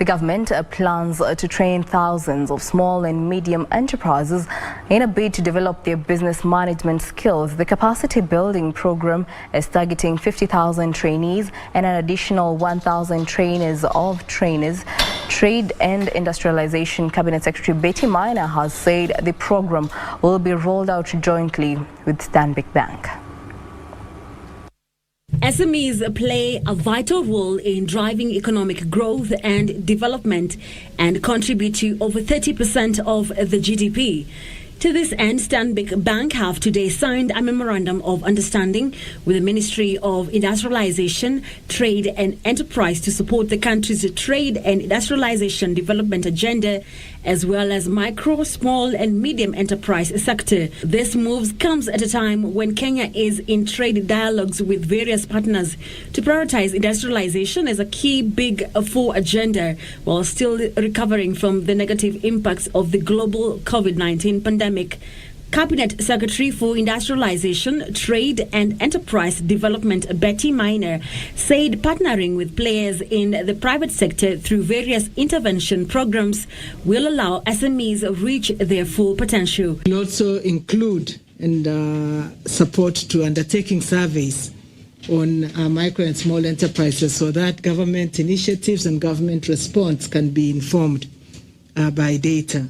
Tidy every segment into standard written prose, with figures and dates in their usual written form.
The government plans to train thousands of small and medium enterprises in a bid to develop their business management skills. The capacity building program is targeting 50,000 trainees and an additional 1,000 trainers of trainers. Trade and Industrialization Cabinet Secretary Betty Maina has said the program will be rolled out jointly with Stanbic Bank. SMEs play a vital role in driving economic growth and development and contribute to over 30% of the GDP. To this end, Stanbic Bank have today signed a memorandum of understanding with the Ministry of Industrialization, Trade and Enterprise to support the country's trade and industrialization development agenda, as well as micro, small and medium enterprise sector. This move comes at a time when Kenya is in trade dialogues with various partners to prioritize industrialization as a key Big Four agenda, while still recovering from the negative impacts of the global COVID-19 pandemic. Cabinet Secretary for Industrialization, Trade and Enterprise Development Betty Maina said partnering with players in the private sector through various intervention programs will allow SMEs reach their full potential. Will also include and support to undertaking surveys on micro and small enterprises so that government initiatives and government response can be informed by data.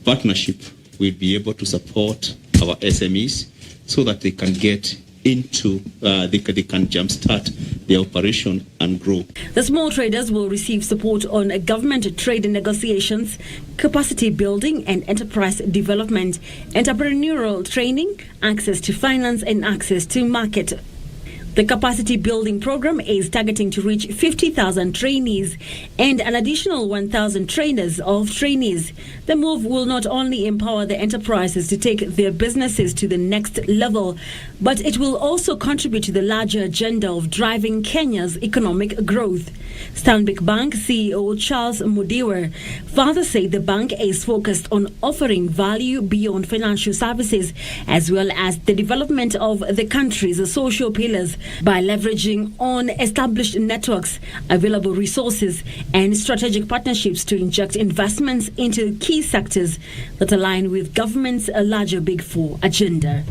Partnership will be able to support our SMEs so that they can get into, they can jumpstart their operation and grow. The small traders will receive support on government trade negotiations, capacity building and enterprise development, entrepreneurial training, access to finance and access to market. The capacity building program is targeting to reach 50,000 trainees and an additional 1,000 trainers of trainees. The move will not only empower the enterprises to take their businesses to the next level, but it will also contribute to the larger agenda of driving Kenya's economic growth. Stanbic Bank CEO Charles Mudiwa further said the bank is focused on offering value beyond financial services, as well as the development of the country's social pillars by leveraging on established networks, available resources and strategic partnerships to inject investments into key sectors that align with government's larger Big Four agenda.